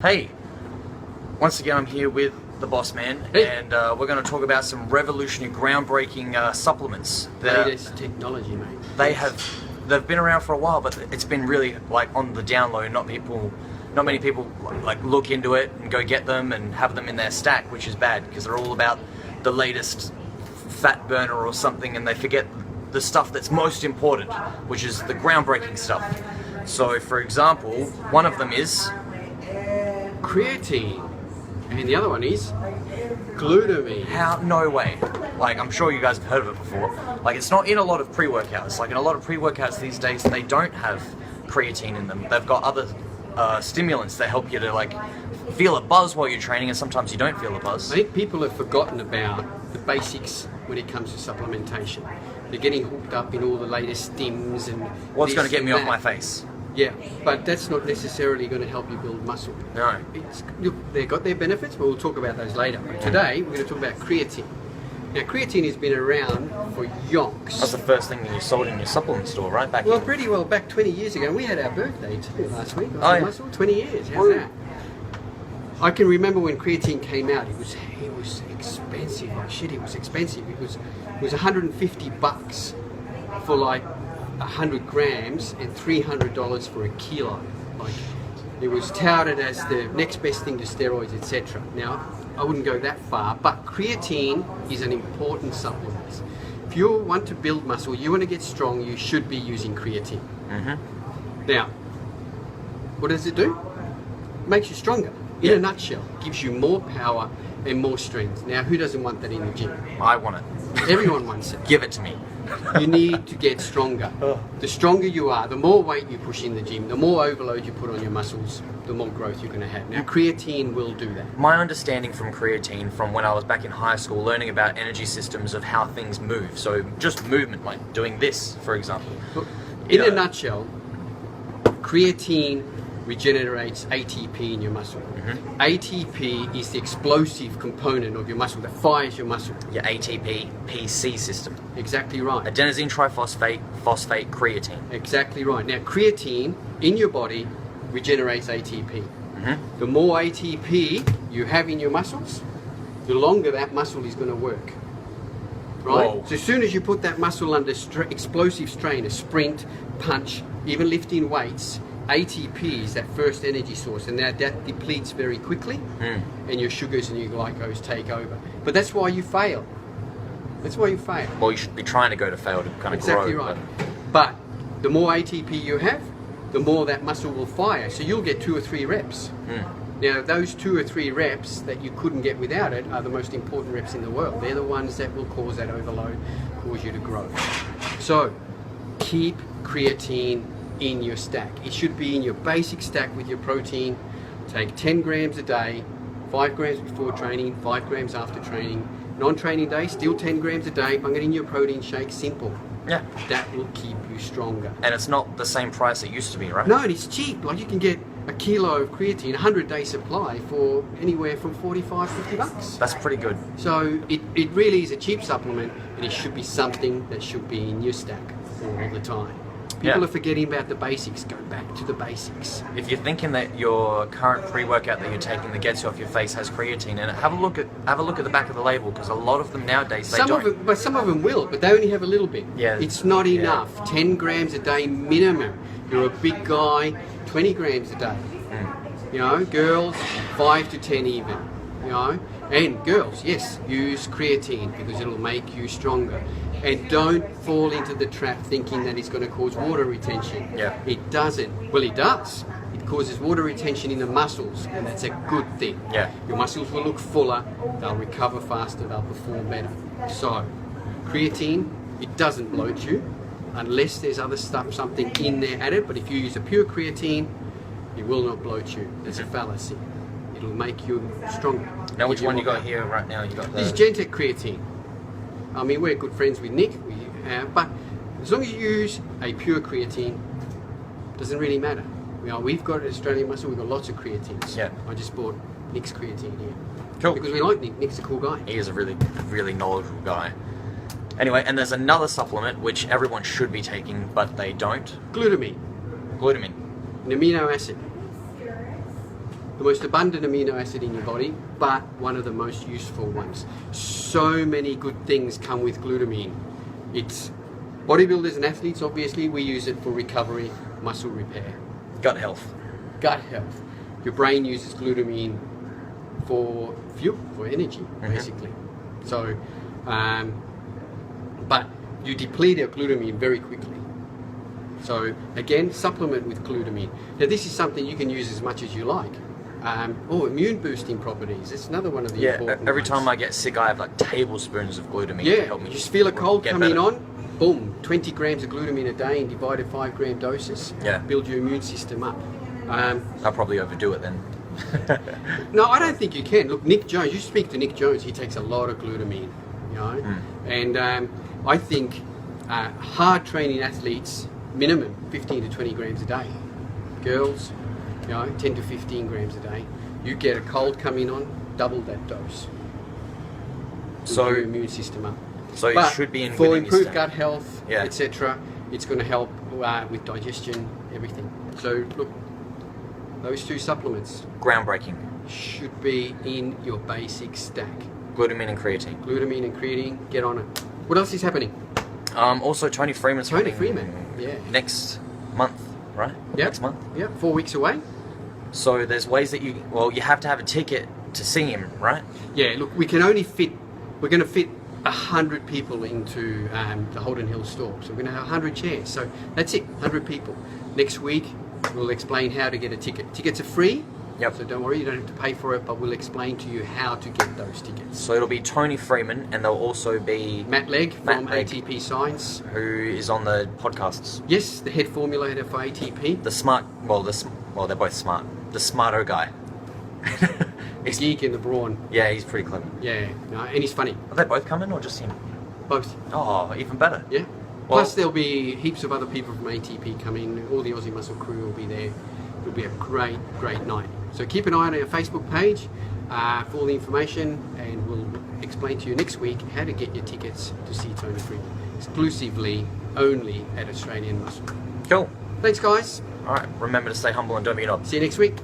Hey, once again I'm here with the boss man, and we're going to talk about some revolutionary, groundbreaking supplements. Latest technology, mate. They've been around for a while, but it's been really like on the down low. Not many people like look into it and go get them and have them in their stack, which is bad because they're all about the latest fat burner or something, and they forget the stuff that's most important, which is the groundbreaking stuff. So, for example, one of them is creatine, and the other one is glutamine. How? No way. Like, I'm sure you guys have heard of it before. Like, it's not in a lot of pre-workouts. Like, in a lot of pre-workouts these days, they don't have creatine in them. They've got other stimulants that help you to, like, feel a buzz while you're training, and sometimes you don't feel a buzz. I think people have forgotten about the basics when it comes to supplementation. They're getting hooked up in all the latest stims and what's going to get me off my face. Yeah, but that's not necessarily going to help you build muscle. No. They've got their benefits, but we'll talk about those later. But today, we're going to talk about creatine. Now, creatine has been around for yonks. That's the first thing that you sold in your supplement store, right? Pretty well back 20 years ago. We had our birthday too last week. Oh, yeah. Muscle, 20 years. How's that? I can remember when creatine came out. It was expensive. Like shit, it was expensive. It was $150 for like 100 grams and $300 for a kilo. Like, it was touted as the next best thing to steroids, etc. Now, I wouldn't go that far, but creatine is an important supplement. If you want to build muscle, you want to get strong, you should be using creatine. Now, what does it do? It makes you stronger. In a nutshell, it gives you more power and more strength. Now, who doesn't want that in the gym? I want it. Everyone wants it. Give it to me. You need to get stronger. The stronger you are, the more weight you push in the gym, the more overload you put on your muscles, the more growth you're going to have. Now, creatine will do that. My understanding from creatine, from when I was back in high school, learning about energy systems of how things move. So just movement, like doing this, for example. In a nutshell, creatine regenerates ATP in your muscle. ATP is the explosive component of your muscle that fires your muscle. Your ATP-PC system. Exactly right. Adenosine triphosphate, phosphate, creatine. Exactly right. Now, creatine in your body regenerates ATP. The more ATP you have in your muscles, the longer that muscle is going to work. Right? Whoa. So as soon as you put that muscle under explosive strain, a sprint, punch, even lifting weights, ATP is that first energy source, and that depletes very quickly, and your sugars and your glycose take over. But that's why you fail. That's why you fail. Well, you should be trying to go to fail to kind of grow. Exactly right. But the more ATP you have, the more that muscle will fire. So you'll get 2 or 3 reps. Now, those 2 or 3 reps that you couldn't get without it are the most important reps in the world. They're the ones that will cause that overload, cause you to grow. So keep creatine in your stack. It should be in your basic stack with your protein. Take 10 grams a day, 5 grams before training, 5 grams after training. Non-training day, still 10 grams a day. Bung it in your protein shake, simple. Yeah. That will keep you stronger. And it's not the same price it used to be, right? No, and it's cheap. Like, you can get a kilo of creatine, 100-day supply, for anywhere from $45-50. That's pretty good. So it really is a cheap supplement, and it should be something that should be in your stack all the time. People are forgetting about the basics. Go back to the basics. If you're thinking that your current pre-workout that you're taking that gets you off your face has creatine in it, have a look at the back of the label, because a lot of them nowadays Some of them will, but they only have a little bit. Yeah. It's not enough. 10 grams a day minimum. You're a big guy, 20 grams a day. You know, girls, 5 to 10 even. You know, and girls, yes, use creatine because it'll make you stronger. And don't fall into the trap thinking that it's going to cause water retention. Yeah. It doesn't. Well, it does. It causes water retention in the muscles, and that's a good thing. Yeah. Your muscles will look fuller, they'll recover faster, they'll perform better. So, creatine, it doesn't bloat you unless there's other stuff, something in there added. But if you use a pure creatine, it will not bloat you. That's a fallacy. It'll make you stronger. Now, which one you got here right now? You got This is Gentech creatine. I mean, we're good friends with Nick, but as long as you use a pure creatine, doesn't really matter. You know, we've got Australian Muscle, we've got lots of creatines. Yeah. I just bought Nick's creatine here. Cool. Because we like Nick. Nick's a cool guy. He is a really, really knowledgeable guy. Anyway, and there's another supplement which everyone should be taking, but they don't. Glutamine. Glutamine. An amino acid. the most abundant amino acid in your body, but one of the most useful ones. So many good things come with glutamine. It's bodybuilders and athletes, obviously, we use it for recovery, muscle repair. Gut health. Gut health. Your brain uses glutamine for fuel, for energy, basically. So, but you deplete your glutamine very quickly. So again, supplement with glutamine. Now this is something you can use as much as you like. Immune boosting properties. It's another one of the important every ones. time I get sick, I have like tablespoons of glutamine to help me. You just feel a cold get coming better. on, boom, 20 grams of glutamine a day in divided 5 gram doses. Yeah. Build your immune system up. I'll probably overdo it then. No, I don't think you can. Look, Nick Jones, you speak to Nick Jones, he takes a lot of glutamine, you know, and I think hard training athletes, minimum 15 to 20 grams a day. Girls, you know, 10 to 15 grams a day. You get a cold coming on, double that dose. So your immune system up. So But it should be in for within your improved stack. gut health, Yeah. etc. It's going to help with digestion, everything. So look, those 2 supplements Groundbreaking. should be in your basic stack. Glutamine and creatine. Glutamine and creatine, get on it. What else is happening? Also, Tony Freeman's Tony coming Freeman, yeah. next month, right? Yep. Next month. Yep, 4 weeks away. So there's ways that you have to have a ticket to see him, right? Yeah, look, we're going to fit 100 people into the Holden Hill store. So we're going to have 100 chairs. So that's it, 100 people. Next week, we'll explain how to get a ticket. Tickets are free. Yep. So don't worry, you don't have to pay for it, but we'll explain to you how to get those tickets. So it'll be Tony Freeman, and there'll also be Matt Legg from Matt Legg. ATP Science. who is on the podcasts. Yes, the head formulator for ATP. The smart, they're both smart. The smarter guy. The geek and the brawn. Yeah, he's pretty clever. Yeah, no, and he's funny. Are they both coming or just him? Both. Oh, even better. Yeah. Well- Plus there'll be heaps of other people from ATP coming. All the Aussie Muscle crew will be there. It'll be a great, great night. So keep an eye on our Facebook page for all the information, and we'll explain to you next week how to get your tickets to see Tony Freeman. Exclusively, only at Australian Muscle. Cool. Thanks, guys. All right. Remember to stay humble and don't be an ob. See you next week.